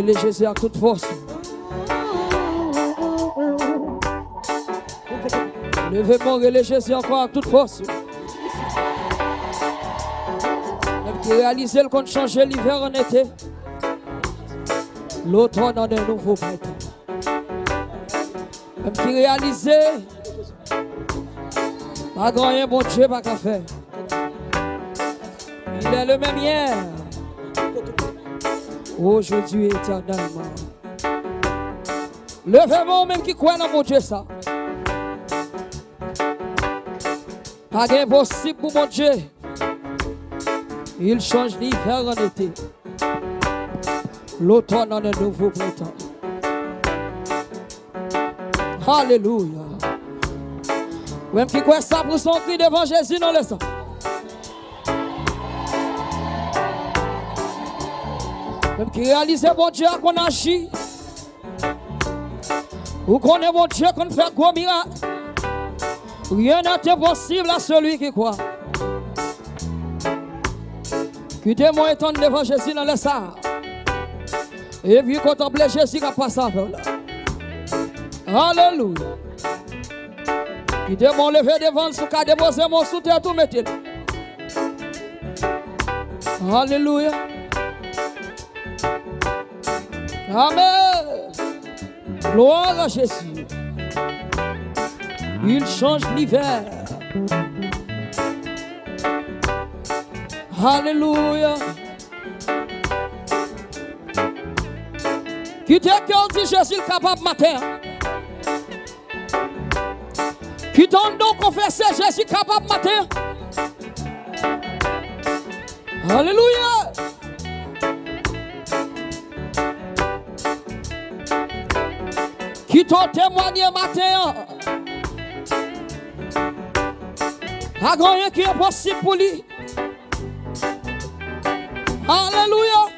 Relais Jésus à toute force. Levez-moi, relais Jésus encore à toute force. Même qui réalise qu'on change l'hiver en été. L'automne en un nouveau printemps. Même qui réalise, pas grand rien, bon Dieu, pas qu'à faire. Il est le même hier. Aujourd'hui éternellement. Levez-vous même qui croit dans mon Dieu ça. Pas impossible pour mon Dieu. Il change l'hiver en été. L'automne en un nouveau printemps. Alléluia. Même qui croit ça pour son cri devant Jésus dans le sang. Même qui réalise mon Dieu qu'on agit. Ou qu'on est mon Dieu qu'on fait gros miracle. Rien n'est impossible à celui qui croit. Quittez-moi étant devant Jésus dans le sang. Et puis contempler Jésus qui passe à là. Alléluia. Quittez-moi lever devant le souk à déposer mon soutien tout mettre. Alléluia. Amen. Gloire à Jésus. Il change l'hiver. Alléluia. Qui dit que dit Jésus est capable matin. Qui donne donc confesser Jésus est capable matin. Alléluia. Qui t'ont témoigné matin. Pas rien qui est possible pour lui. Alléluia.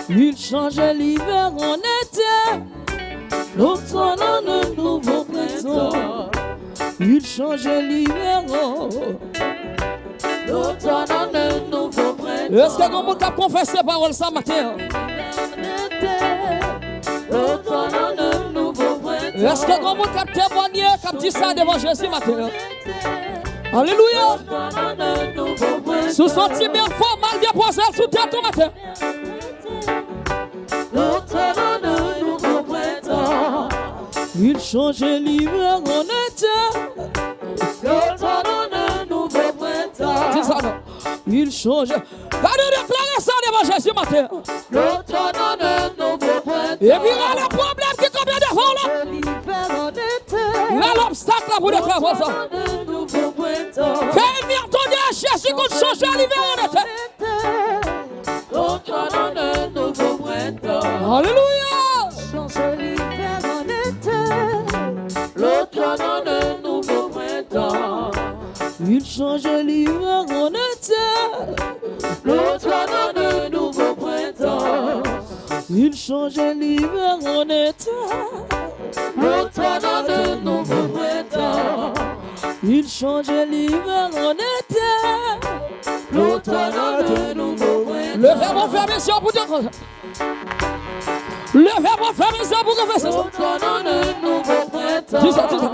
Il change l'hiver en été, l'automne en un nouveau printemps. Il change l'hiver en l'automne en un nouveau printemps. Est-ce que vous avez confessé parole ça matin? L'automne en un nouveau printemps. Est-ce que vous avez témoigné comme dit ça devant Jésus matin? Alléluia. Sous son petit bien fort, mal déposé sous terre tout matin. L'automne en un nouveau printemps. Il change l'hiver en été. L'automne en un nouveau printemps. C'est ça non? Il change. Allez déclarer ça devant Jésus matin. L'automne en un nouveau printemps. Et puis là le problème qui combien devant là. L'hiver en été. Là l'obstacle là pour déclarer ça. Fais une mire ton Dieu Jésus qu'on change l'hiver en été. L'automne en un nouveau printemps. Alléluia. Change l'hiver en été. L'automne en un nouveau printemps. Il change l'hiver en été. L'automne en un nouveau printemps. Il change l'hiver en été. L'automne en un nouveau printemps. Il change l'hiver en été. L'automne en un nouveau printemps. Le verbe ferme les yeux pour dire ça. Le verbe ferme les yeux pour faire ça. L'automne en un nouveau printemps. Dis ça, dis ça.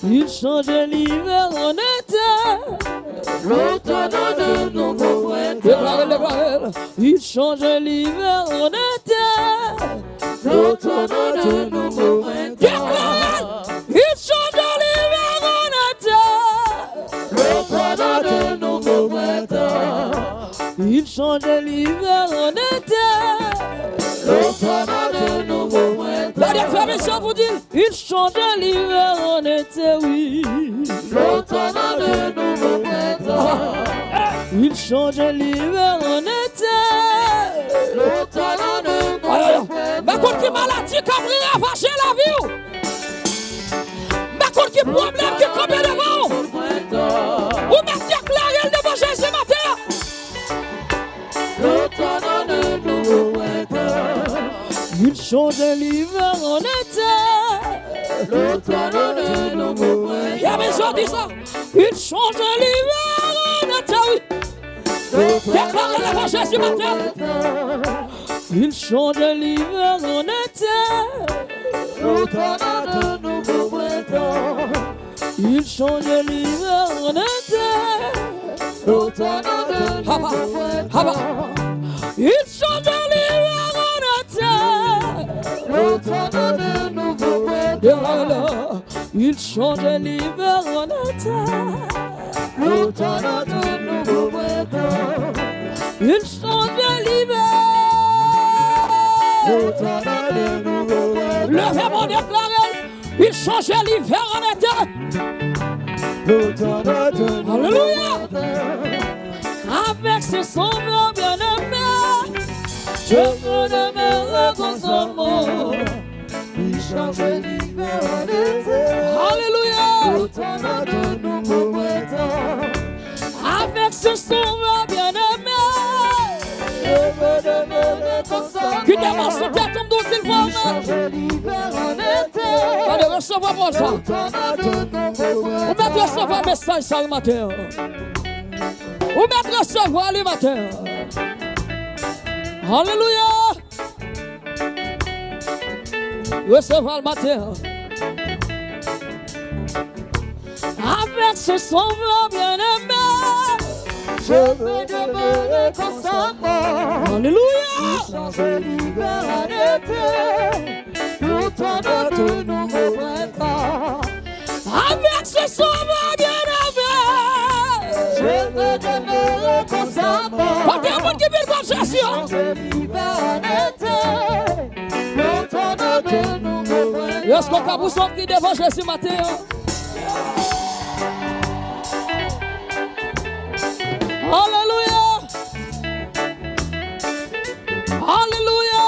Il change l'hiver en été. L'automne en un nouveau printemps. Déclarez, déclarez. Il change l'hiver en été. L'automne en un nouveau printemps. Déclarez. Il change l'hiver en été. L'automne en un nouveau printemps. Il change l'hiver en été. L'automne en un nouveau printemps. La définition vous dit, il change l'hiver en été, oui. L'automne en un nouveau printemps. Il change l'hiver en été. L'automne en un nouveau printemps. Ma contre qui maladie, comme rien va chez la vie. Ma contre qui problème, qui combien devant. Ou même déclarer devant Jésus matin. L'automne en un nouveau printemps. Il change l'hiver en été. L'automne en un nouveau printemps. Il y a besoin de ça. Il change l'hiver en été, oui. Déclarez l'évangile ce matin. Il change l'hiver en été. L'automne a de nouveaux printemps. Il change l'hiver en été. L'automne a de nouveaux printemps. Il change l'hiver en été. L'automne a de nouveaux printemps. Il change l'hiver en été. L'automne a de nouveaux printemps. Il change l'hiver. L'automne a de nouveaux printemps. Levez mon déclaré. Il change l'hiver en été. L'automne a de nouveaux printemps. Avec ce sauveur bien-aimé, je veux demeurer dans son mot. Il change l'hiver en été. Alléluia. L'automne a de nouveaux printemps. Avec ce sauveur bien-aimé, je veux demeurer dans son mot. Qui démarre son tête comme douce, il voit. Il change l'hiver en été. Allez, recevoir moi ça. L'automne a de nouveaux printemps. Vous mettez recevoir un message ça le matin. Vous mettez recevoir le matin. Alléluia. Recevoir le matin. Avec ce sauveur bien-aimé, je veux demeurer constamment. Alléluia. Il change l'hiver en été. L'automne a de nouveaux printemps. Avec ce sauveur bien-aimé, je veux demeurer constamment. Pas de monde qui vit comme Jésus. Il change l'hiver en été. L'automne a de nouveaux printemps. Est-ce qu'on peut vous sortir devant Jésus matin? Alléluia. Alléluia.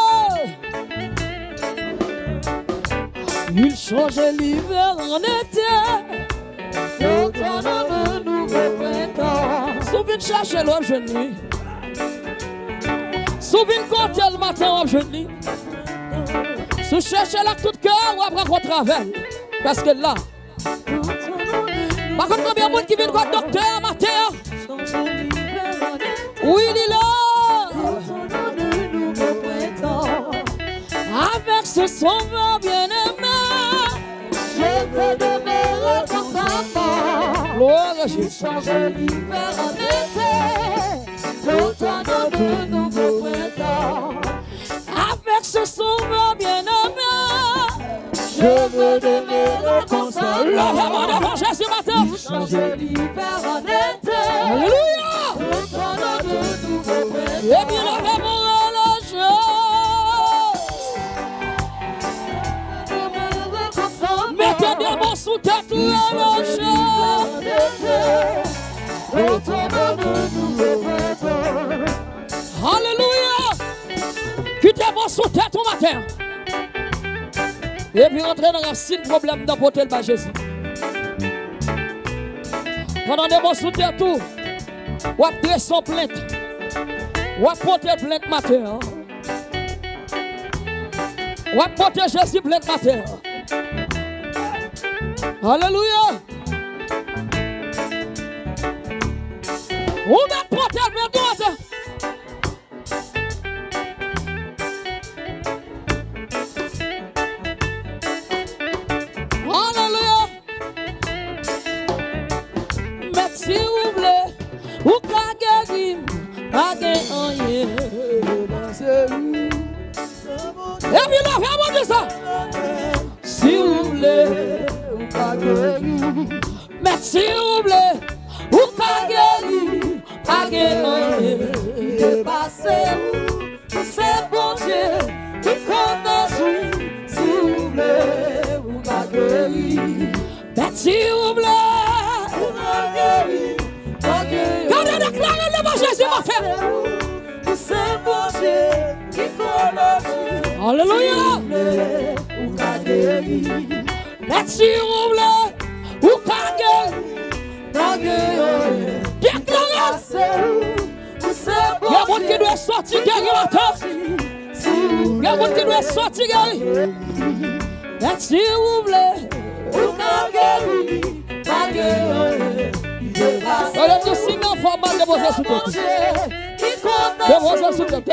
Il change l'hiver en été. L'automne a de nouveaux printemps. Souviens chercher l'homme jeune nuit. Souviens compter le matin l'homme jeune nuit. Si chercher là tout cœur ou après qu'on travaille. Parce que là. Par contre, combien de monde qui vient de voir docteur matin? Oui, il est là. Avec ce sauveur bien-aimé, je veux demeurer constamment. Gloire à Jésus. Change l'hiver en été. L'automne a de nouveaux printemps. Avec ce sauveur bien-aimé, je veux demeurer constamment. Levez-moi devant Jésus matin. Il change l'hiver en été. Alléluia. L'automne a de nouveaux printemps. Et bien levez-moi la joie. Mettez des mots sous tête ou à la joie. L'automne a de nouveaux printemps. Alléluia. Quittez vos sous tête au matin. Et puis rentrez dans un signe problème d'apporter le bas Jésus. Pendant des mots sous tête tout. Ou apporter son plainte. Ou apporter plainte matin. Ou apporter Jésus plainte matin. Alléluia. Ou apporter plainte matin. Alléluia. Mais si vous voulez, ou qu'à guérir, à guérir. Et puis là, vraiment de ça. Si vous voulez, ou qu'à guérir. Mais si vous voulez, ou qu'à guérir, à guérir. Il est passé où, c'est bon Dieu, qui connaît tout. Si vous voulez, ou qu'à guérir. Mais si vous voulez, ou qu'à guérir. Quand on déclare l'évangile, c'est ma fête. C'est bon Dieu qui connaît tout. Alléluia. Merci, vous voulez. Ou qu'à guérir. Déclarez. Il y a un monde qui doit sortir guérir matin. Il y a un monde qui doit sortir guérir. Merci, vous voulez. Ou qu'à guérir. Allez, tout signe en format de déposer sous tête. Déposer sous tête.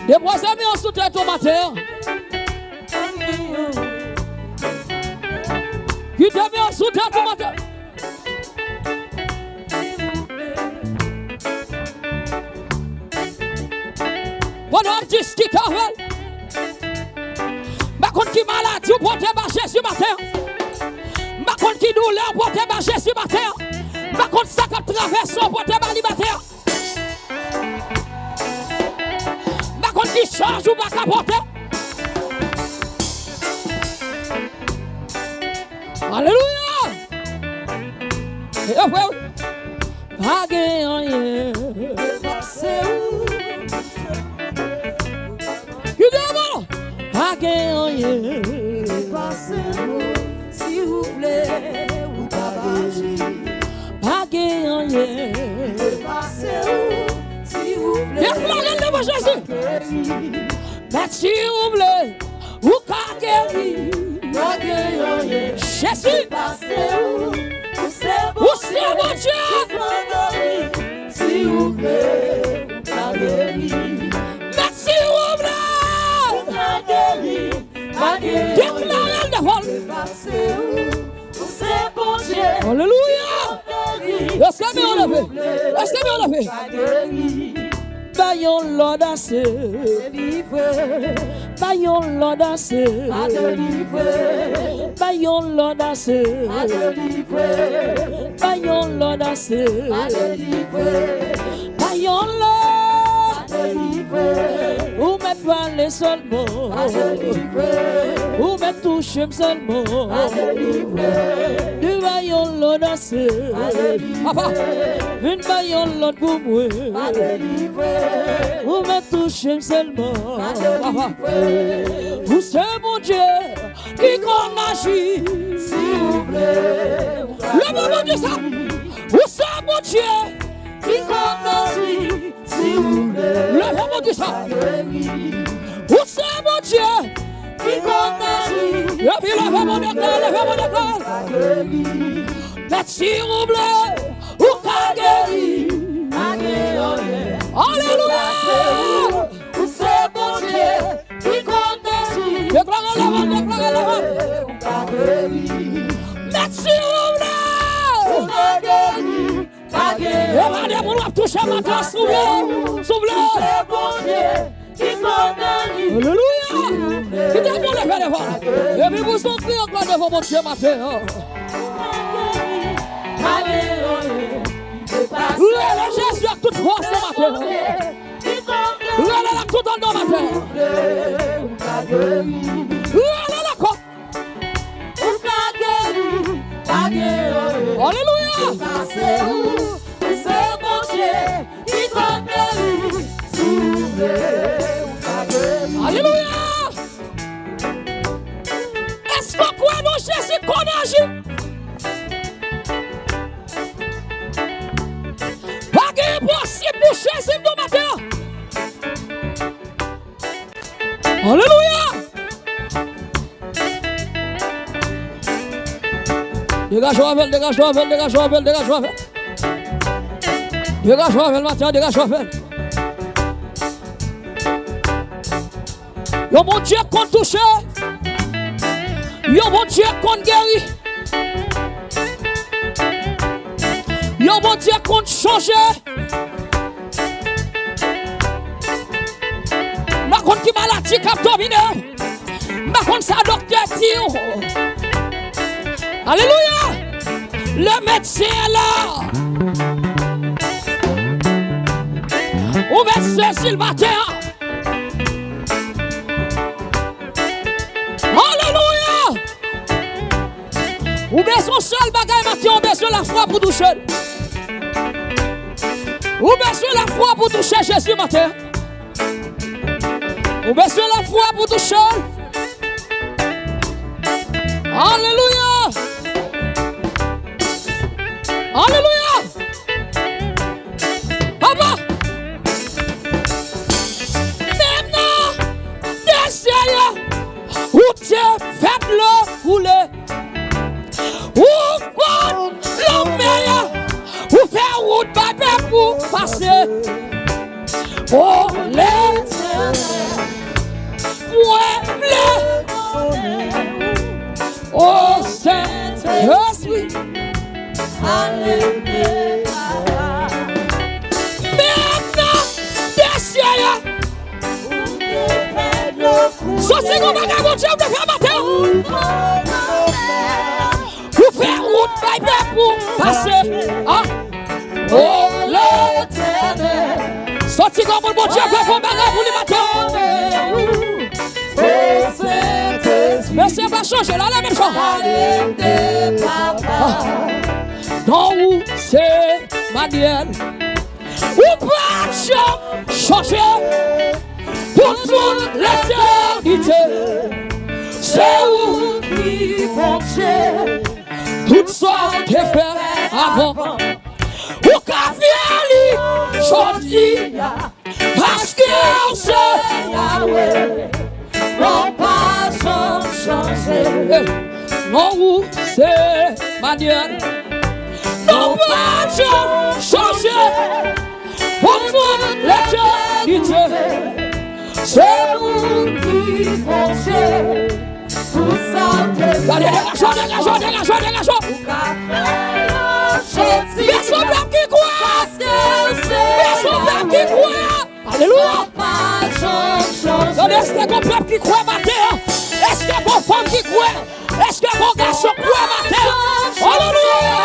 Déposez-moi sous tête au matin. Qui te met sous tête au matin. Pendant un petit ski carvel. Ma compte qui maladie pour te marcher sur ma terre. Ma compte qui douleur pour te marcher sur ma terre. Ma compte ça qui traverse pour te marcher sur ma terre. Ma compte qui change ou pas capoter. Alléluia. Et après, pas gagné. Pas gagné. Passez-vous, s'il vous plaît, ou pas pas gagné. Passez-vous, s'il vous plaît. Déclarez le nom Jésus. Mais s'il vous plaît, ou pas gagné. Pas gagné. Jésus. Passez-vous, ou c'est mon Dieu. S'il vous plaît, ou pas gagné. Mais s'il vous plaît. Déclarez le vol. Alléluia. Est-ce que on l'a fait? Est-ce que on l'a fait? Bayon l'audace. Bayon l'audace. Bayon l'audace. Bayon l'audace. Bayon l'audace. Ou me parler seulement, ou me toucher seulement, du baillon l'audace, papa, une baillon l'autre pour moi, ou me toucher seulement, papa, ou c'est mon Dieu qui qu'on agit, s'il vous plaît, le moment de ça, ou c'est mon Dieu qui qu'on agit, s'il vous plaît. Le moment du sang. Où c'est mon Dieu? Qui connaît? Et puis le moment de cœur, mais si vous plaît, où qu'a guéri? Alléluia! Où c'est mon Dieu? Qui connaît? Déclarez le monde. Mais si vous plaît, où qu'a guéri? Regardez pour nous toucher ma tête, soufflez. C'est mon Dieu qui connaît. Alléluia. Qui t'a pour le faire devant. Et puis vous sentez encore devant mon Dieu matin. Lève Jésus avec toute force ce matin. Lève la tout en nos matins. Lève la côte. Alléluia. Alléluia. Est-ce que quoi nous Jésus qu'on agit? Pas de possible pour Jésus de matin. Alléluia. Dégage-toi avec matin, dégage-toi avec. Yo mon Dieu qu'on touche. Yo mon Dieu qu'on guérit. Yo mon Dieu qu'on change. Ma contre qui maladie qui domine. Ma contre ça docteur tire. Alléluia. Le médecin est là. Ou médecin s'il matin. Alléluia. Ou bien son seul bagage matin, ou bien sur la foi pour toucher. Ou bien sur la foi pour toucher Jésus matin. Ou bien sur la foi pour toucher. Alléluia. Alléluia. Papa. Maintenant, descends. Où tu fais le rouler. Où passer. Oh, l'éternel, moi, oh, Saint-Esprit, maintenant, descends. Ça, c'est comme un gars, mon Dieu, de faire matin. Pour faire route, pour passer. Ah. Oh, l'éternel. Sorti comme mon Dieu, fait faire bagarre pour le matin. Mais c'est pas changé, là, la même chose. Dans où c'est Manuel. Ou pas changer pour toute l'éternité. C'est où qui fonction tout ça qui fait avant. Ou qu'a fait aujourd'hui parce que c'est Yahweh. Non pas changer. Non où c'est Manuel. Non pas changer pour toute l'éternité. C'est vous qui foncez. Tout ça dégagez. Personne qui croit. Personne qui croit. Alléluia. Est-ce que mon peuple qui croit matin? Est-ce que mon femme qui croit? Est-ce que mon garçon croit matin? Alléluia.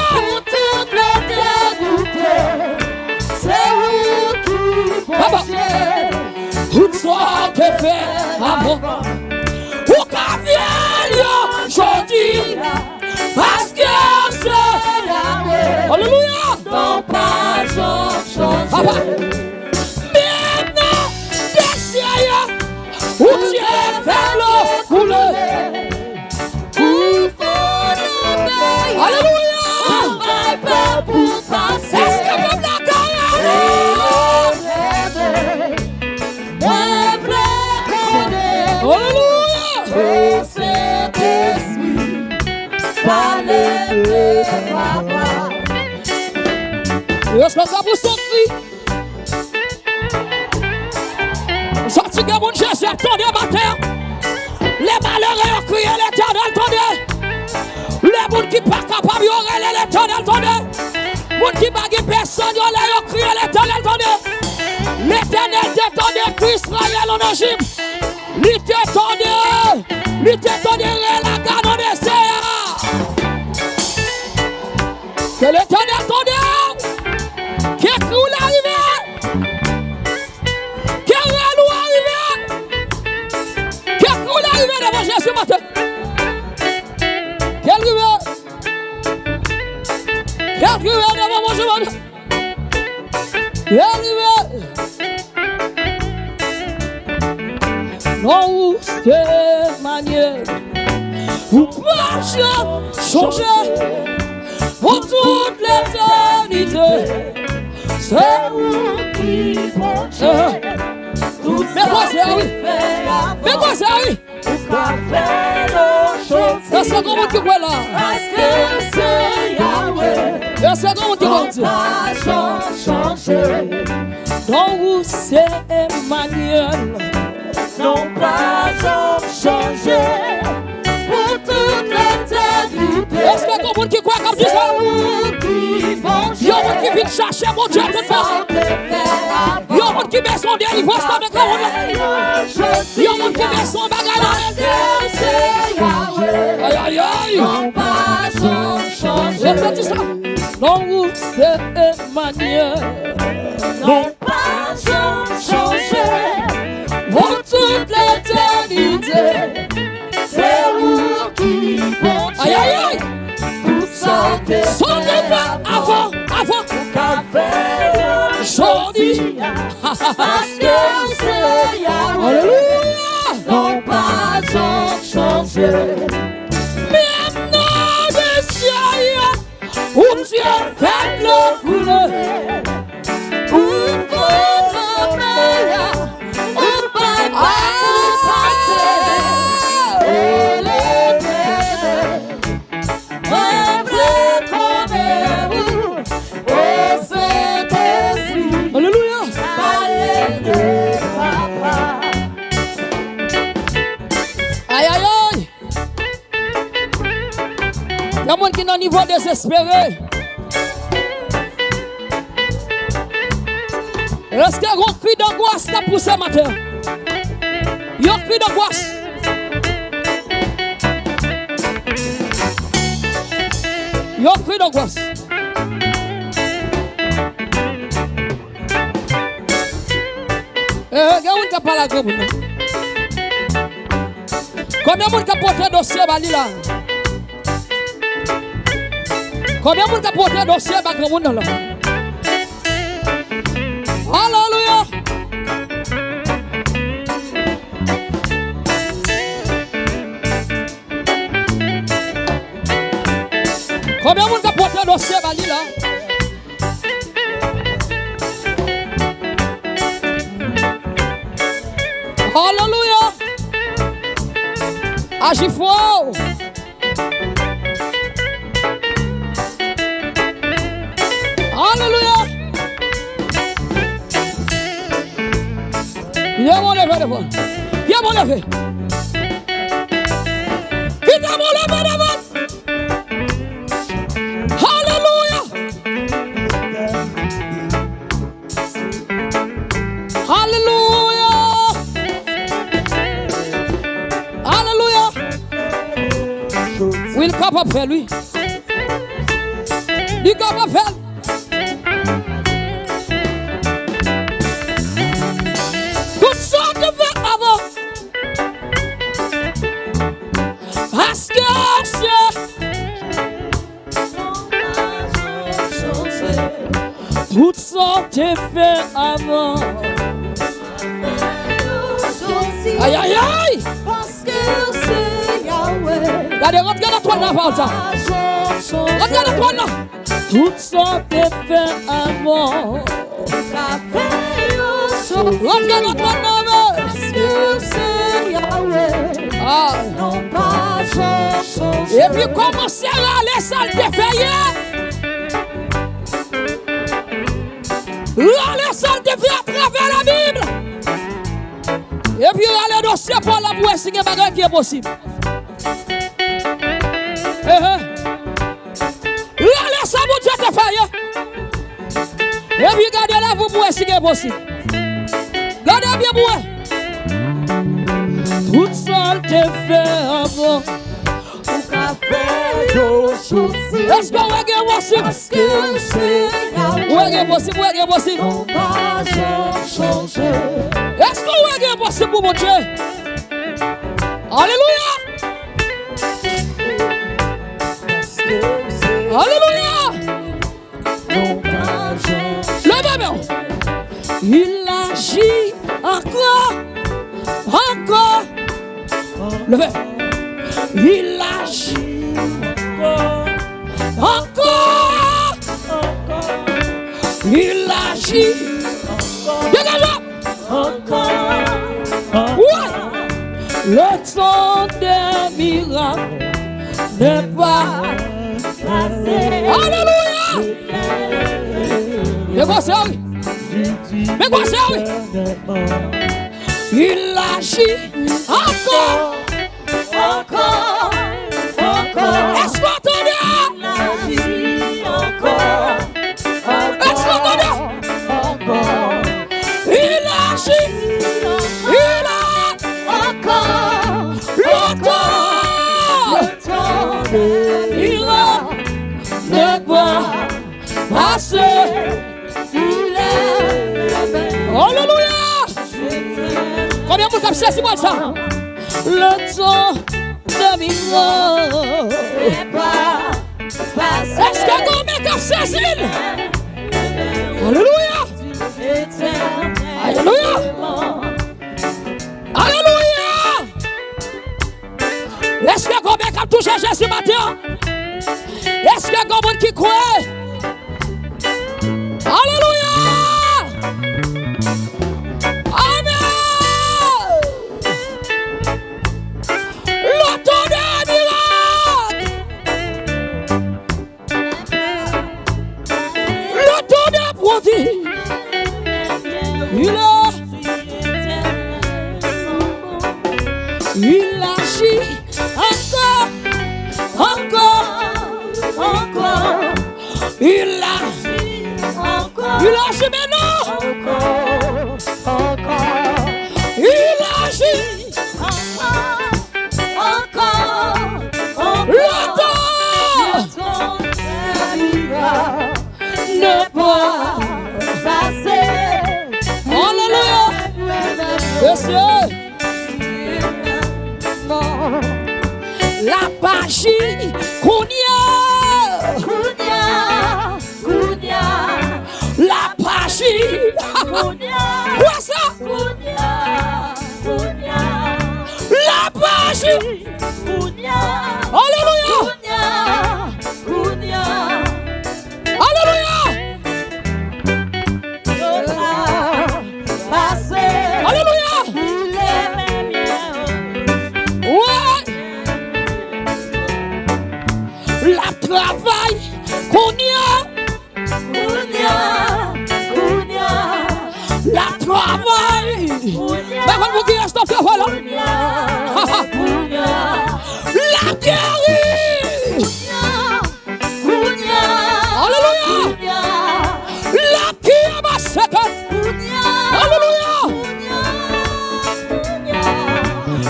Pour toute l'éternité, c'est vous qui foncez. Tout ça que fait avant. Pour qu'à vienne aujourd'hui, parce que c'est Yahweh. Alléluia. Non pas changer. Papa. Maintenant, descends. Où tu es vers le couler. Alléluia. Pour passer. Est-ce que vous Alléluia. Oh, Saint-Esprit, parlez papa. Est-ce que ça vous sortit? Sorti de mon Jésus, attendez matin. Les malheureux ont crié l'éternel, attendez. Les gens qui ne sont pas capables, ils ont crié l'éternel, attendez. Les gens qui ne sont pas personne, ils ont crié l'éternel, attendez. L'éternel t'étendait Christ, Israël en Égypte. Lui t'étendait la garde en essai. Que l'éternel t'étendait. Que Christ l'arrivé. Que Réalou arrivé. Que Christ l'arrivé devant Jésus matin. Que l'arrivé. Que l'arrivé devant mon Jésus matin. Que l'arrivé. Non, c'est manière pour pas changer pour toute l'éternité. C'est vous qui foncez. Mais quoi c'est oui? Mais quoi c'est oui? C'est ça comment tu vois là? Parce que c'est Yahweh. C'est ça comment tu vois? Pas changer. Non, c'est manière. Non pas changer pour toute l'éternité. Est-ce que ton monde qui croit comme Dieu ça? Y'a un monde qui vient chercher mon Dieu tout ça. Y'a un monde qui met son délivrance dans le monde là. Y'a un monde qui met son bagage dans le aïe aïe aïe. Non pas changer. Répétez ça. Non c'est manière. Non pas changer. Pour toute l'éternité, c'est vous qui foncez. Aïe aïe aïe. Tout ça son effet avant. Aujourd'hui, parce que c'est Yahweh. Alléluia. Non pas changer. Maintenant des cieux, où Dieu fait le couler. Pour votre meilleur. a des gens qui sont au niveau désespéré. Est-ce qu'il y a un cri d'angoisse qui a poussé matin? Il y a un cri d'angoisse. Il y a un cri d'angoisse. Il y a un qui a parlé à grand monde. Combien de monde qui a porté un dossier là? Combien de monde qui a porté un dossier à grand monde là? Alléluia! Combien de monde qui a porté un dossier à là? Alléluia! Agis fort! Alléluia! Viens mon lever devant. Viens mon lever. Viens mon lever devant. Alléluia! Alléluia! Alléluia! Oui, il est capable de faire lui. Il est capable de faire. Toutes sortes de vêtements avant. Parce que toutes sortes de faits avant. Aïe aïe aïe! Parce que c'est Yahweh. Regardez, rentre dans toi là, ça. Rentre dans toi là. Toutes sortes de faits avant. Rentre dans toi là. Parce que c'est Yahweh. Ah. Non pas changé. Et puis commencez à aller sans le défaillir. Aller sans le défaillir à travers la Bible. Et puis aller dans ce pour la pour essayer de faire qui est possible. Allez sans mon Dieu défaillir. Et puis gardez là vous pour essayer possible. Gardez bien pour. Toute seule te fait avant. Est-ce qu'on va gagner possible? Parce que c'est Yahweh. Ouais, est possible, ouais, est possible. Non pas changé. Est-ce qu'on va gagner possible pour mon Dieu? Alléluia! Alléluia! Non pas changé. Le bébé, il agit encore, encore. Le bébé, il agit encore, il agit. Dégage-le! Ouais! Le temps des miracles n'est pas passé. Alléluia! Mais quoi c'est oui? Mais quoi c'est oui? Il agit encore, encore, encore. Est-ce qu'on entendait? Il agit encore. Est-ce qu'on entendait? Encore. Il agit, il a Encore. le temps, il ne pas passer. Il est Alléluia! Combien de temps c'est moi ça? Le temps de vivre. Est-ce que combien de temps c'est? Alléluia! Alléluia! Alléluia! Est-ce que combien de temps touché Jésus matin? Est-ce que combien qui croit? Alléluia! Amen! Le temps des miracles! Le temps des prodiges! Il agit encore, encore, Il agit maintenant. Il agit le temps ne pas passer. Alléluia. Monsieur, la magie Kounia. La magie quoi ça? La magie. Alléluia. Alléluia. Alléluia. Ouais. La travail Kounia. La travail. Mais quand vous dites stop, voilà. La guérie. Alléluia. La kiamasaka. Alléluia.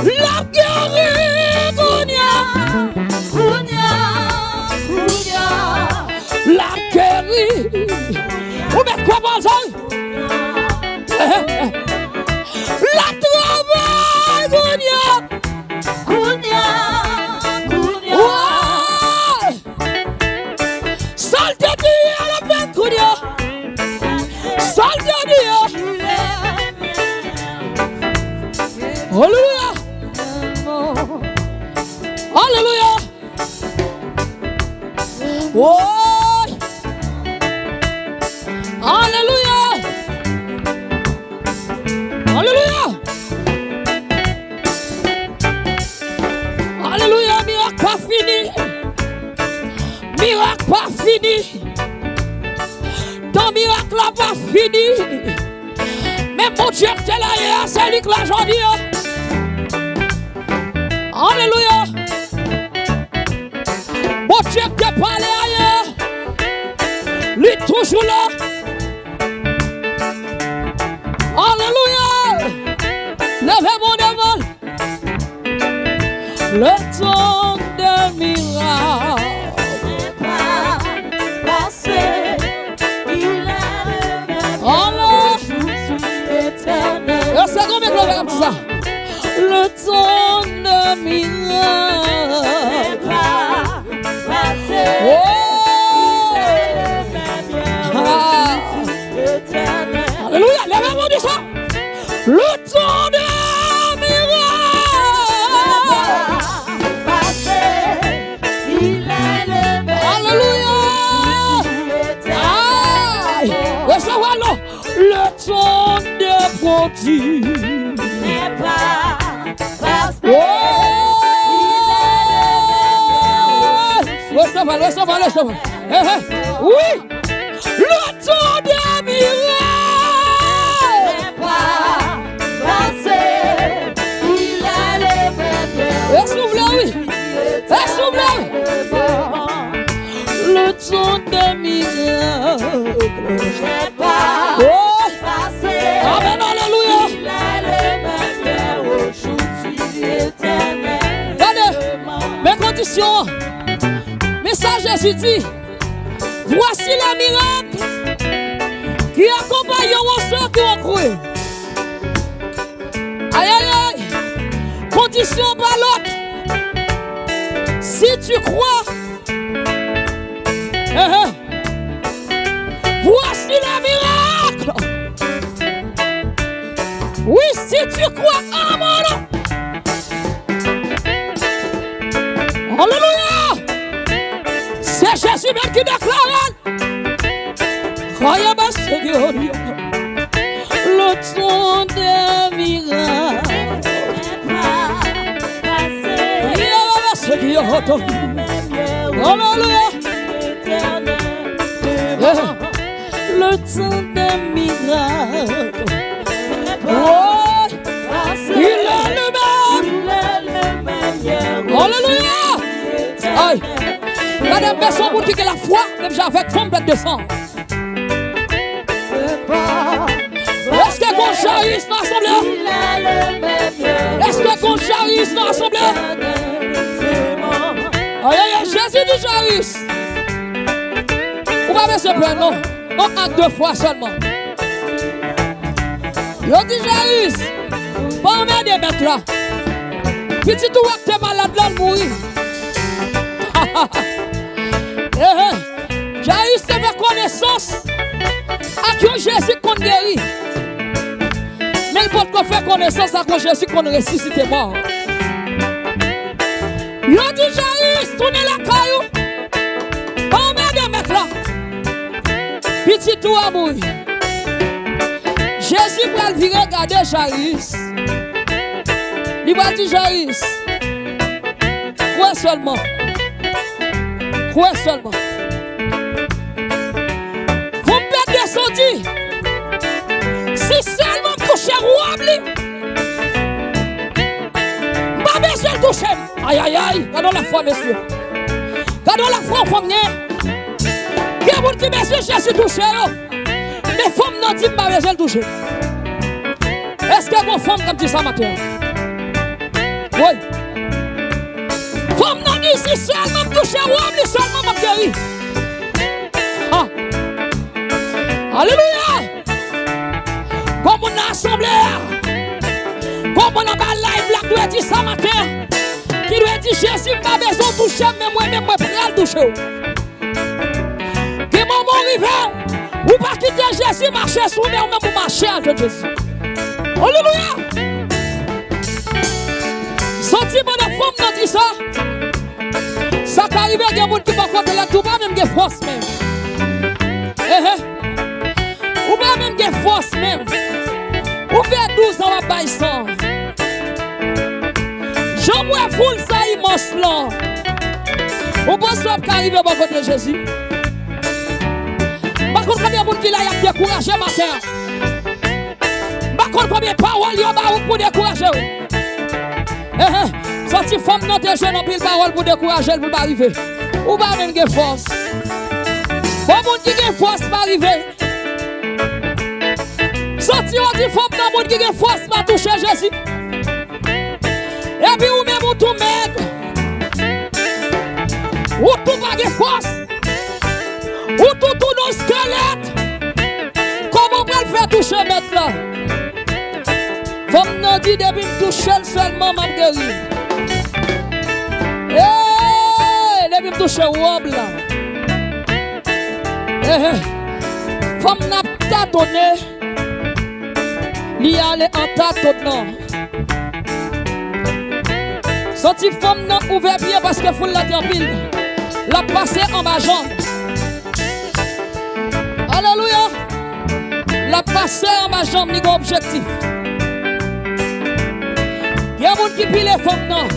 La guérie. La guérie. Vous mettez quoi dans ça? La travail, Kounia. Salte Dieu, la paix, Kounia. Salte Dieu. Alléluia. Alléluia. Oh. Alléluia. Alléluia. Alléluia, miracle pas fini. Miracle pas fini. Ton miracle là pas fini. Mais mon Dieu qui est là hier, c'est lui qui l'a aujourd'hui. Alléluia. Mon Dieu qui est parlé ailleurs. Lui toujours là. Alléluia. Levez-moi devant. Le temps de miracle n'est pas passé. Il est le jour éternel. C'est combien de comme ça? Le temps de miracle n'est pas passé. Oh. Alléluia. Levez-moi du sang. Le temps de le temps de bonté n'est pas passé. Oui, le temps de miracle n'est pas passé. Il a le même. Essouffle, oui. Essouffle. Le temps de miracle n'est pas passé. Amen, alléluia. Il a le même aujourd'hui éternel. Regardez, mes conditions. Message Jésus dit, voici le miracle qui accompagne ceux qui ont cru. Aïe, aïe, aïe. Condition par l'autre. Si tu crois, voici le miracle. Oui, si tu crois en mon nom. Alléluia. C'est Jésus même qui déclare. Croyez-moi, Seigneur. Le temps des miracles n'est pas passé. Seigneur. Alléluia. Le temps des miracles. Oh, il est le même. Alléluia. Aïe. Madame Besson, vous qui a la foi, même avec femme pleine de sang. Est-ce que qu'on jaillisse dans l'assemblée? Est-ce que qu'on jaillisse dans l'assemblée? Aïe, aïe, Jésus dit jaillisse. Vous pas se plaindre, non? Non, à 2 fois seulement. Yo dit jaillisse. Pas emmerder mettre là. Petit tout que t'es malade là, le mourir. Jaillisse te fait connaissance à qui Jésus qu'on guérit. Mais il faut qu'on fait connaissance à qui Jésus qu'on ressuscite mort. Yo dit jaillisse, tournez la caillou. Pas emmerder mettre là. Petit tout à mourir. Jésus va le virer, regarder Jairus. Il va dire Jairus. Crois seulement. Crois seulement. Vous me perdez descendu. Si seulement toucher Wabli. Pas besoin de toucher. Aïe aïe aïe. Regardons la foi, messieurs. Regardons la foi, combien. Qui vous dit, messieurs, Jésus touché. Mais femmes n'ont dit pas besoin de toucher. Est-ce qu'il y a une femme comme dit ça matin? Oui. Femme n'ont dit si seulement toucher, ou seulement m'a guéri. Ah. Alléluia. Comme on a assemblé, comme on a pas live, là, doit dire ça matin. Qui doit dire Jésus pas besoin de toucher, mais moi-même, moi, prêt à le toucher. Qui moment arrivé? Ou pas quitter Jésus, marcher sous nous, ou même marcher avec Jésus. Alléluia. Sorti mon femme n'a dit ça. Ça qu'arrive, il y a des gens qui ne peuvent pas la tout bas, même des forces même. Ou bien même des forces même. Ou bien 12 ans à bailler ça. J'en vois foule ça immense là. Ou bien ça qu'arrive à côté de Jésus. Par contre, combien de gens qui l'ont découragé matin? Par contre, combien de paroles ils ont pour décourager? Sorti femme dans tes jeunes, on pile parole pour décourager, vous pas arriver. Ou pas même de force. Bon monde qui a force pas arriver. Sorti on dit femme dans monde qui a force pas toucher Jésus. Et puis ou même ou tout maigre. Ou tout pas de force. Ou tout nos squelettes. Comment on peut le faire toucher maître là? Femme n'a dit depuis me toucher seulement m'a guéri. Depuis me toucher wob là. Femme n'a tâtonné. Li allait en tâtonnant. Sorti femme n'a ouvert bien parce que faut la pile. La passer en ma jambe. Alléluia. La passer en ma jambe, ni objectif. Il y a des gens qui pillent les femmes non.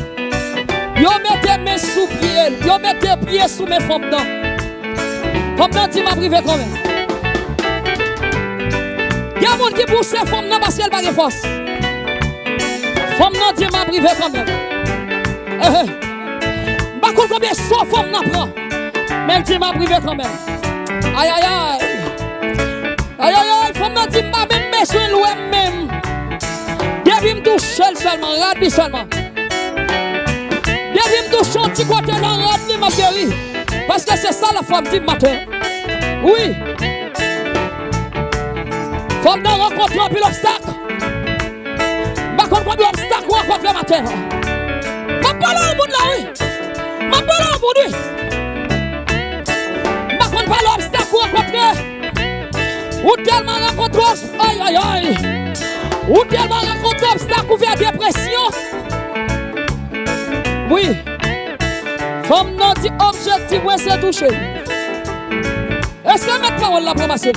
Ils mettent mes sous pieds. Ils mettent pieds sous mes femmes non. Femmes non, tu m'as privé quand même. Il y a des gens qui poussent les femmes non parce qu'elles n'ont pas de force. Femmes non, tu m'as privé quand même. Je ne sais pas combien de femmes non prend. Mais tu m'as privé quand même. Aïe aïe aïe. Aïe aïe aïe. Femmes non, tu m'as même besoin de l'ouem même. Depuis me toucher seulement, radis seulement. Depuis me toucher un petit côté dans radis m'a guéri. Parce que c'est ça la femme dit matin. Oui. Femme d'en rencontrer un peu l'obstacle. Ma contre l'obstacle ou rencontrer matin. Ma parole au bout de la rue. Ma parole au bout de la rue. Ma contre l'obstacle ou rencontrer. Ou tellement rencontrer. Aïe aïe aïe. Ou tellement rencontrer obstacle ou faire dépression. Oui. Femme non dit objectif, ouais, c'est touché. Est-ce que mettre parole là pour masser?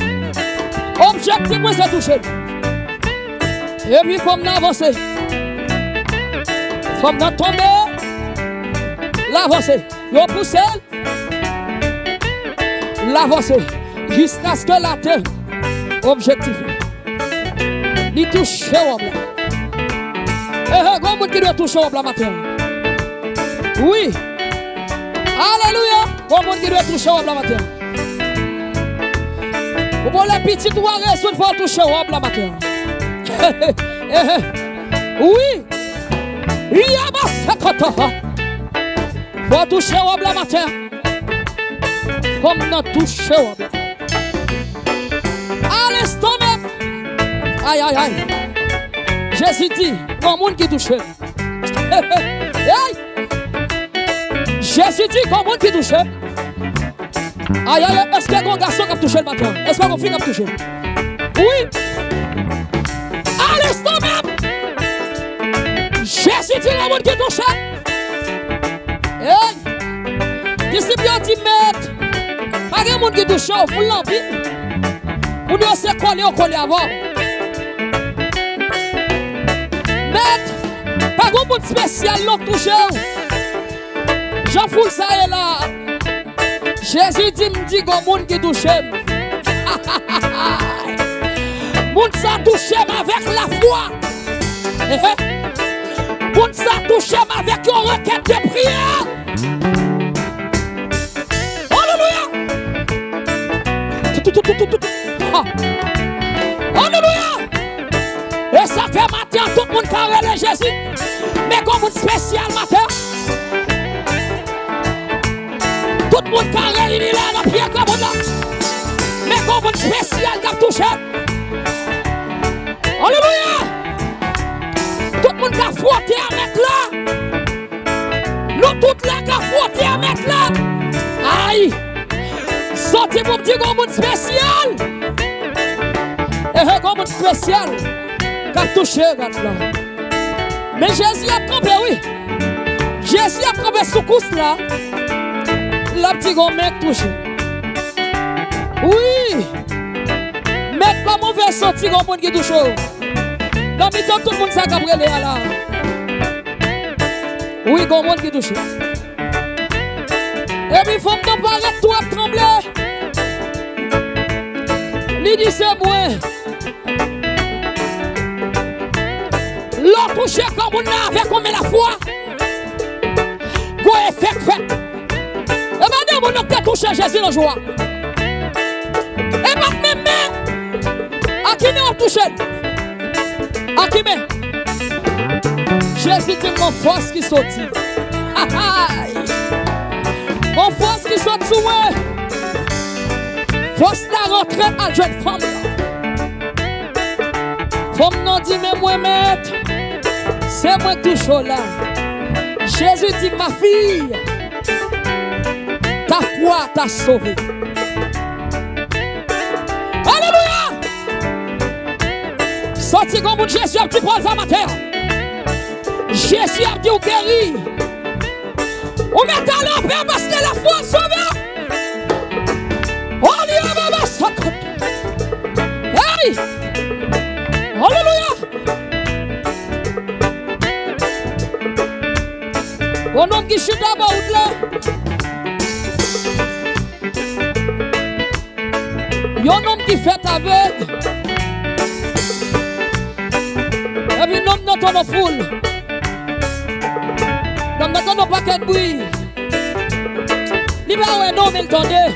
Objectif, ouais, c'est touché. Et puis, femme non avancer. Femme non tomber. L'avancer. Yon pousse. L'avancer. Jusqu'à ce que la terre. Objectif. Il touche l'homme. Comment qui doit toucher l'homme la matin? Oui. Alléluia. Comment qui doit toucher la matin? Pour les petits doigts, il faut toucher la matin. Oui. Il y a ma secrétaire. Faut toucher la matin. Comme nous toucher. À l'instant même. Aïe, aïe, aïe. Jésus dit, il y a un monde qui touche. Jésus dit, il y a un monde qui touche. Aïe, aïe, est-ce qu'il y a un garçon qui a touché le matin? Est-ce qu'il y a une fille qui a touché? Oui. À l'instant même. Jésus dit, il y a un monde qui touche. Disciple dit, maître, pas de monde qui touche au fond l'envie. On doit se coller au collier avant. Maître, pas de monde spécial qui touche. Jean Foul ça est là. Jésus dit, me dit, il y a un monde qui touche. Monde ça touche avec la foi. Monde ça touche avec une requête de prière. Alléluia. Et ça fait matin tout le monde carré Jésus. Mais comme un spécial matin. Tout le monde carré il est là dans pied comme là. Mais comme un spécial qui a touché. Alléluia. Tout le monde qui a frotté à mettre là. Nous toutes là qui a frotté à mettre là. Aïe. Sortez pour petit gomme spécial. Et gomme spécial. Qu'a touché, regarde là. Mais Jésus a trompé, oui. Jésus a trompé sous couche là. La petite gomme touché. Oui. Mais comment on veut sortir gomme qui touche? Dans le temps, tout le monde s'est cabré là. Oui, gomme qui touche. Et puis il faut me parler tout à trembler. Il dit c'est moi. L'autre touché comme on a avec comme la foi. Go effet fait. Et madame on a touché Jésus dans joie. Et maintenant à qui nous touché? À qui mais? Jésus dit mon force qui sortit. Mon force qui saute sous moi. Force la retraite à jeune femme. Femme non dit mais moi maître. C'est moi qui touche là. Jésus dit ma fille. Ta foi t'a sauvée. Alléluia. Sorti comme Jésus a dit pour le matin. Jésus a dit au guéri. On met à l'enfer parce que la foi sauve. On y a maman sacré. Hey! Alléluia! Bon homme qui chute d'abord là. Yon homme qui fait aveugle. Et puis l'homme dans ton foule. L'homme dans ton paquet de bruit. Il va où un homme il tendait.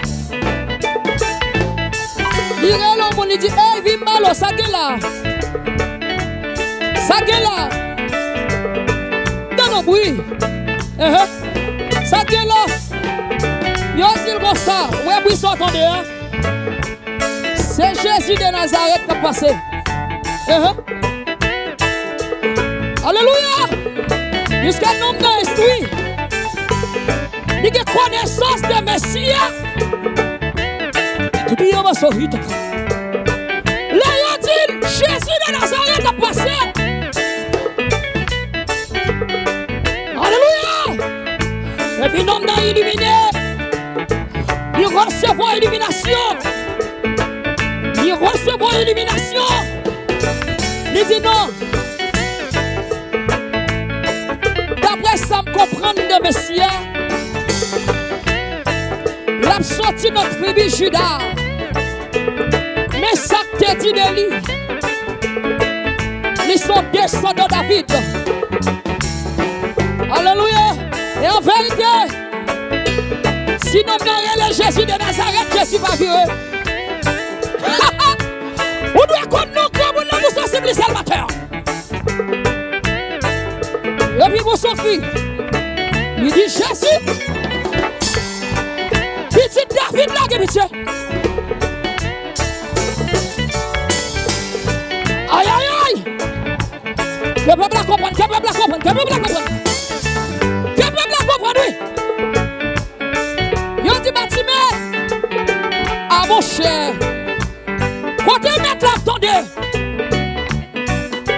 Il est là, il dit, hey, viens malo, ça qui est là. Ça qui est là. Dans le bruit. Ça qui est là. Yo, s'il comme ça, ouais, bruit sont attendez, hein. C'est Jésus de Nazareth qui a passé. Alléluia. Jusqu'à un homme dans l'esprit. Il a connaissance de Messie. Tout le monde va sortir. Là, il dit, Jésus de Nazareth a passé. Alléluia. Et puis l'homme n'a illuminé. Il recevra illumination. Il recevra illumination. Il dit non. D'après ça, me comprendre de Messie. L'a sorti notre tribu Judas. Mais ça te dit de lui. Ils sont descendants de David. Alléluia. Et en vérité, Sinon, quand le Jésus de Nazareth, Jésus pas viré. On doit connaître nous, nous sommes simples salvateurs. Et puis, vous sortez. Il dit Jésus. Petit David là, pitié. Aïe, aïe, aïe. Que peuple la comprendre, que peuple la comprendre, que peuple la comprendre. Que peuple la comprendre, oui. Yo dit Bartimée. Ah mon cher. Côté mettre là, attendez.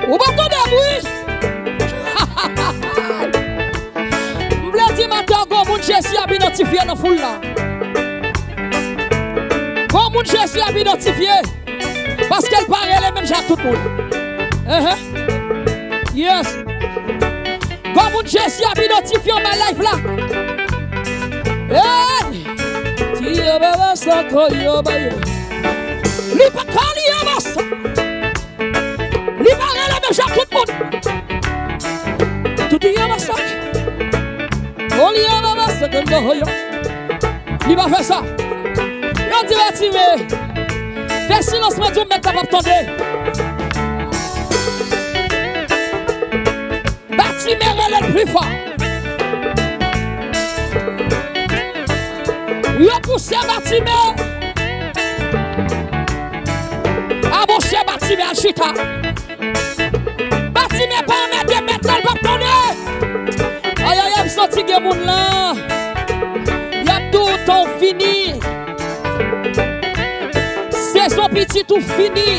Ou pas attendez, oui. M'blé dit matin, quand mon Jésus a identifié dans la foule là. Quand mon Jésus a identifié. Parce qu'elle paraît les mêmes gens tout le monde. Yes. Comme mon Jésus a identifié ma life là. Hey! Tia baba sako yo baye. Li pa kali yamas. Li paraît les mêmes gens tout le monde. Tout yamas. Oh li yamas sako yo. Li va faire ça. Yo dit Bartimée. Fais silence, mais tu me mets capable de tendre. Bartimée est le plus fort. Il a poussé Bartimée. Ah mon cher Bartimée à chita. Bartimée pas mettre de mettre le pas tendre. Aïe aïe, aïe, sorti de moun là. Il y a tout ton fini. Son petit tout fini.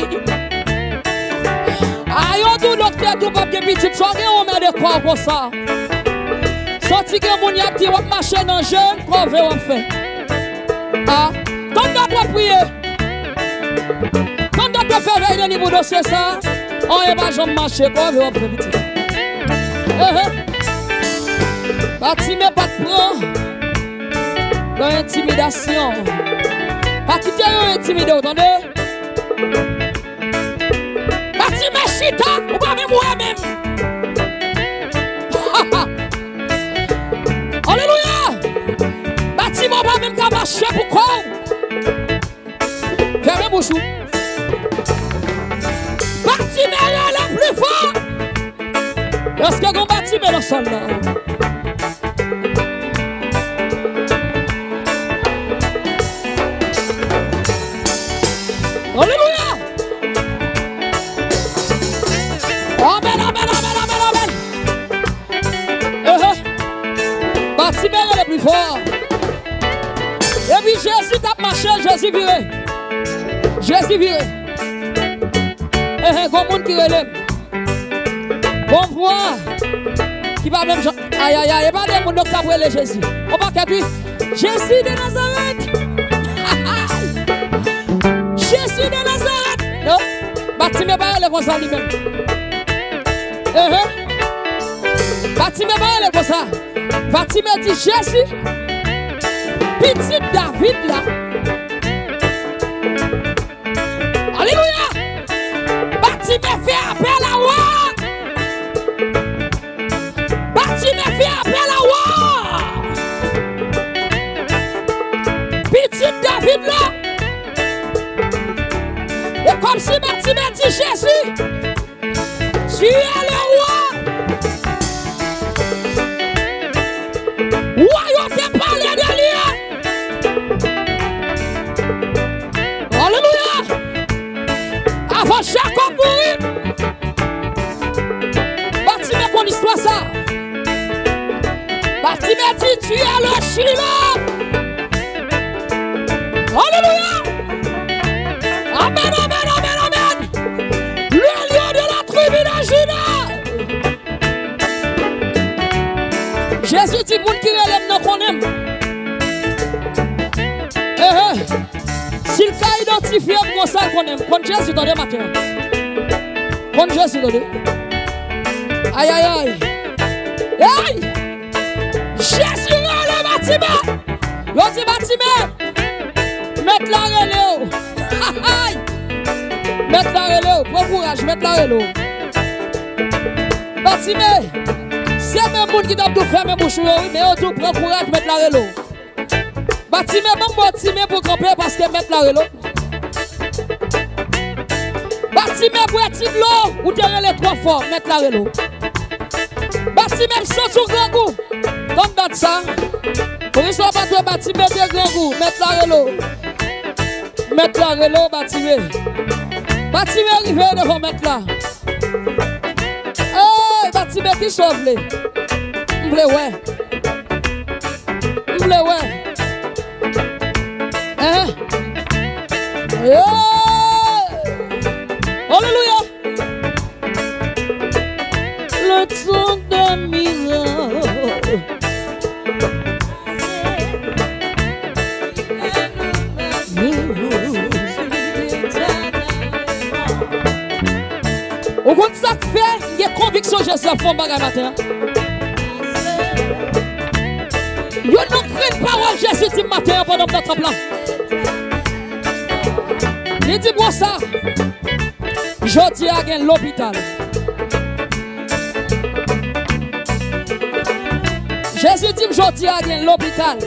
Aïe, on dit docteur tout pas de petit. Soyez on met de quoi pour ça. Sorti que mon y a dit on marche dans jeune, quoi veut on fait. Ah, comme d'autres prier. Comme d'autres faire veiller au niveau de ça. On est pas jamais marcher, quoi veut on fait petit. Bartimée pas de prendre dans l'intimidation. Pas quitter intimidé, vous entendez? Bartimée chita, ou pas même moi-même. Alléluia! Bartimée pas même qu'à marcher pour quoi? Fermez bouche. Bartimée est le plus fort. Est-ce que vous Bartimée dans le sol là? Alléluia! Amen, amen, amen, amen, amen. Bartimée est le plus fort. Et puis Jésus t'a marché, Jésus viré. Jésus viré. Bon monde qui relève. Bon voix. Qui va même. Aïe, aïe, aïe. Et pas des gens qui ont brûlé Jésus. On va qu'à lui. Jésus de Nazareth. Jésus de Nazareth. Non? Bartimée pas le comme ça lui-même. Bartimée pas le comme ça. Bartimée dit Jésus. Petit David là. Alléluia. Bartimée fait appel à roi. Bartimée fait appel à roi. Petit David là. Et comme si Bartimée dit Jésus, tu es le roi. Royauté parler de lui. Alléluia. Avant Jacob mourir, Bartimée connaît l'histoire ça. Bartimée dit tu es le Shiloh. Alléluia. Amen, amen, amen, amen. Le lion de la tribu de Juda. Jésus dit moun qui relève non qu'on aime. S'il t'a identifié comme ça qu'on aime, quand Jésus dans le matin. Quand Jésus dans le. Aïe, aïe, aïe. Aïe. Jésus relève Bartimée. Yo dit Bartimée. Mettre la relève. Aïe. Mettre la relève. Prends courage, mettre la relève. Bartimée. C'est même monde qui t'a tout fait, mais bouche, mais on tout prend courage, mettre la relève. Bâtiment, bâtiment pour camper parce que mettre la relo. Bâtiment pour être l'eau ou terrer les 3 fois, mettre la relo. Bâtiment sans sur grand goût. Comme dans ça. Pour que soit pas de bâtiment de grand goût, mettre la relo. Mettre la relo, bâtiment. Bâtiment arrivé devant mettre là. Hey, bâtiment qui sauve les. M'vle ouais. M'vle ouais. Hein? Yeah! Alléluia! Le temps d'un miracle. Au compte ça que fait, il y a conviction Jésus à fond bagay matin. Il y a une parole Jésus dit matin pendant notre plan. Il dit moi ça. Je dis à l'hôpital. Jésus dit je dis à l'hôpital.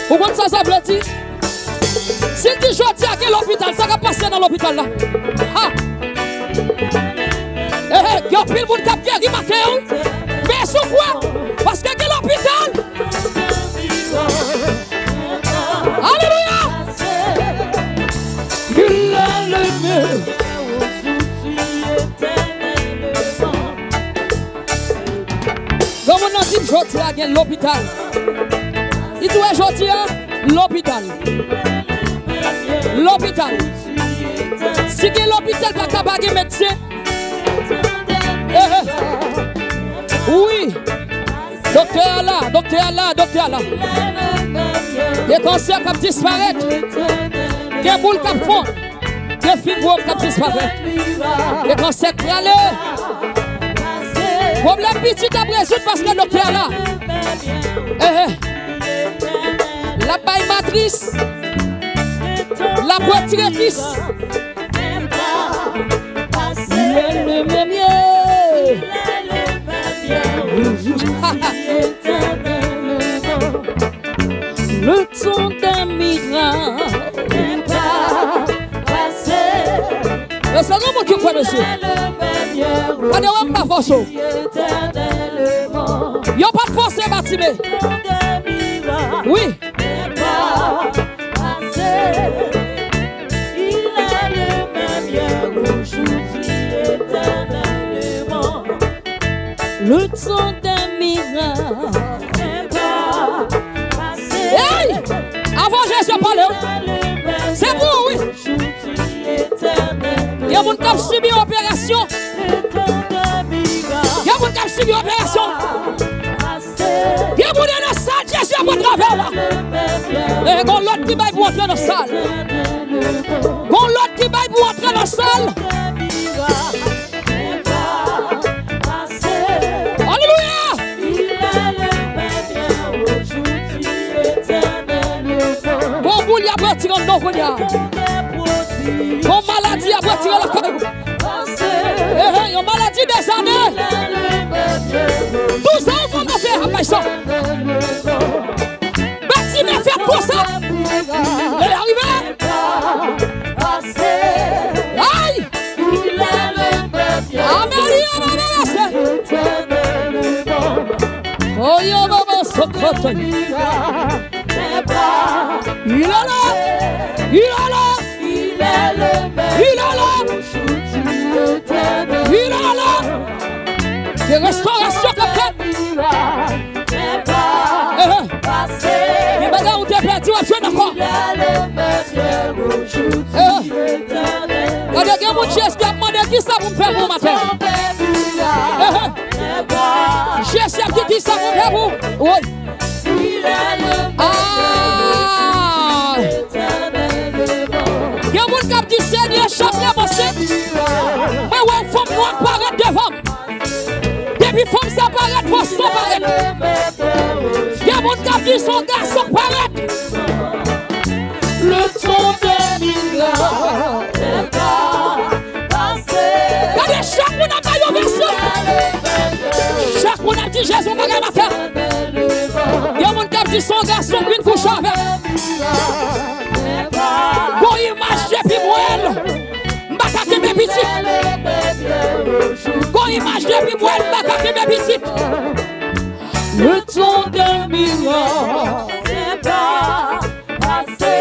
Au compte ça veut dire. S'il dit je dis à l'hôpital, ça va passer dans l'hôpital là. Ah! Il y a pile de monde qui a guéri matin. Mais sur quoi? Parce que l'hôpital. Alléluia! Il a le mieux. Comme on a dit, je dis à l'hôpital. Il dit je dis à l'hôpital. L'hôpital. Si l'hôpital n'a pas de médecin. Oui. Docteur là. Les cancers qui disparaissent. Les boules qui font. Les fibromes qui disparaissent. Les cancers qui allent. Problème petit à résoudre parce que le docteur là. La baille matrice. La boîte directrice. Le même le temps d'un miracle n'est pas passé. C'est vraiment qui croit dessus. Pas de homme pas force. Y'a pas de force bâtiment. Oui. Le temps d'un miracle n'est pas passé. Hey! Avant Jésus parlait. C'est bon, oui. Il y a des gens qui ont subi l'opération. Il y a des gens qui ont subi l'opération. Il y a des gens qui dans la salle. Jésus a pas travers là. Et quand l'autre qui va pour entrer dans la salle. Quand l'autre qui va pour entrer dans la salle. Il y a retiré le nom. Mon maladie a retiré la caille. Une maladie des années. 12 ans, on va faire après ça. Bâti mais fait pour ça. Elle est arrivée. Aïe. Oh, il y a un moment secret. Il est là, il est là, il est là, il est là. Des restaurations comme ça. Les bagages où tu es perdu, tu es d'accord. Quand il y a mon chef qui a demandé qui ça vous fait pour matin. Chef qui dit ça vous fait pour. Oui. Il y a un monde qui dit Seigneur, chaque bien bossé. Mais ouais, femme noire paraît devant. Depuis femme ça paraît, poisson paraît. Il y a un monde qui dit son garçon paraît. Le temps des miracles n'est pas passé. Regardez, chaque monde a pas eu version. Chaque monde a dit Jésus, matin. Il y a un monde qui dit son garçon qui couche avec. Bon image depuis moi. M'bakake mes petites. Bon image depuis moi. M'bakake mes petites. Le temps d'un miracle n'est pas passé.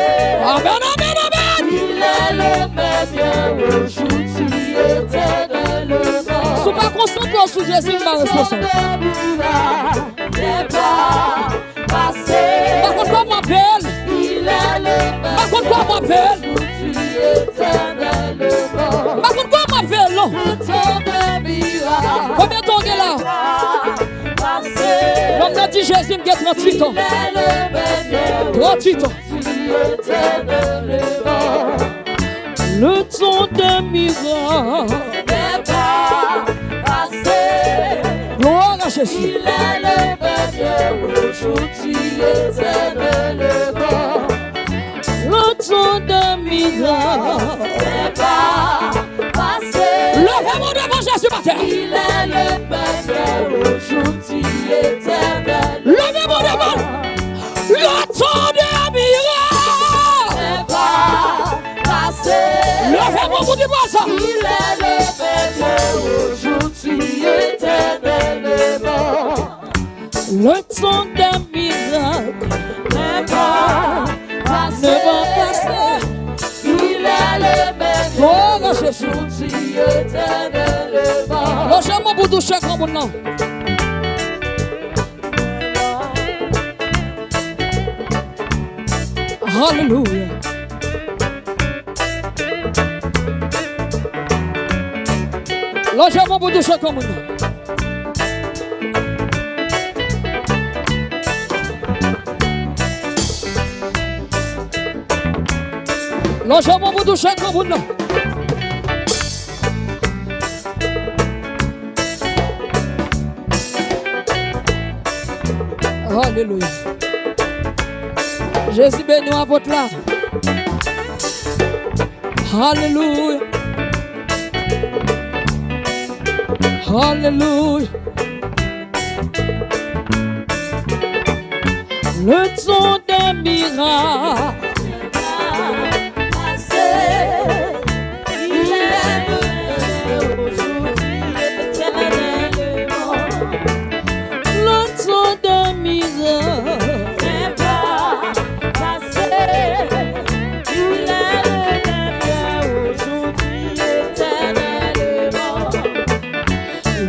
Amen, amen, amen. Il est le même aujourd'hui, éternellement. Si vous ne pas concentré sur Jésus, vous ne pas n'est pas passé. Par contre, quoi m'appelle? Il est le même. Par contre, quoi m'appelle? Éternellement. Par contre, quoi m'appelle? Non. Le temps de miracle. Combien de temps est là? Passé. L'homme a dit Jésus, il a 38 ans. 38 ans. Le temps de miracle N'est pas passé. Gloire à Jésus. Il est le même aujourd'hui, éternellement. Le temps de miracle N'est pas passé. levez-moi devant Jésus par terre. Il est le même aujourd'hui, éternellement. Levez-moi devant. Le temps de miracle N'est pas passé. levez-moi pour dire ça. Il est le même aujourd'hui, éternellement. Le temps de miracle N'est pas ne va passer. Il est le même Gloire à Jésus. aujourd'hui, éternellement. Logez-moi pour toucher comme nom. Alléluia. Logez-moi pour toucher comme nom. Logez-moi pour toucher comme nom. Alléluia. Jésus béni à votre là. Alléluia. Alléluia. Le temps des miracles. Il est le même aujourd'hui, éternellement. Le temps des miracles. N'est pas passé. Il est le même aujourd'hui, éternellement.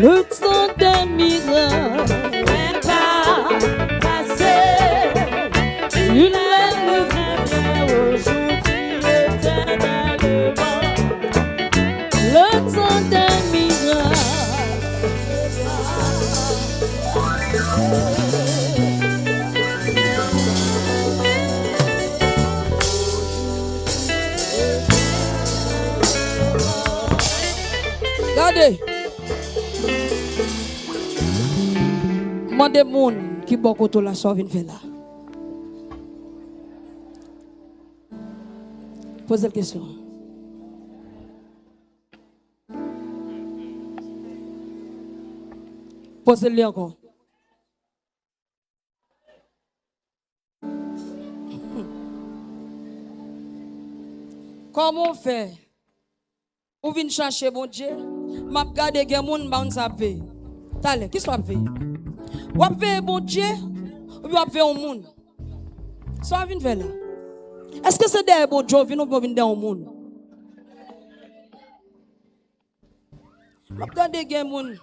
Le temps des miracles. N'est pas passé. Il est le Aujourd'hui, éternellement. Le temps des miracles. Regardez. Mandez moun qui beaucoup tout la sauve une fait là. Posez la question. Posez-le encore. Comment on fait? Ou vient chercher bon Dieu? M'a regardé gen moun ba on sa paye. Tale, qui soit paye? Ou a paye bon Dieu ou a paye un moun? Ça vient faire là. Est-ce que c'est des bon Dieu vient ou vient dans un moun? M'a regardé gen moun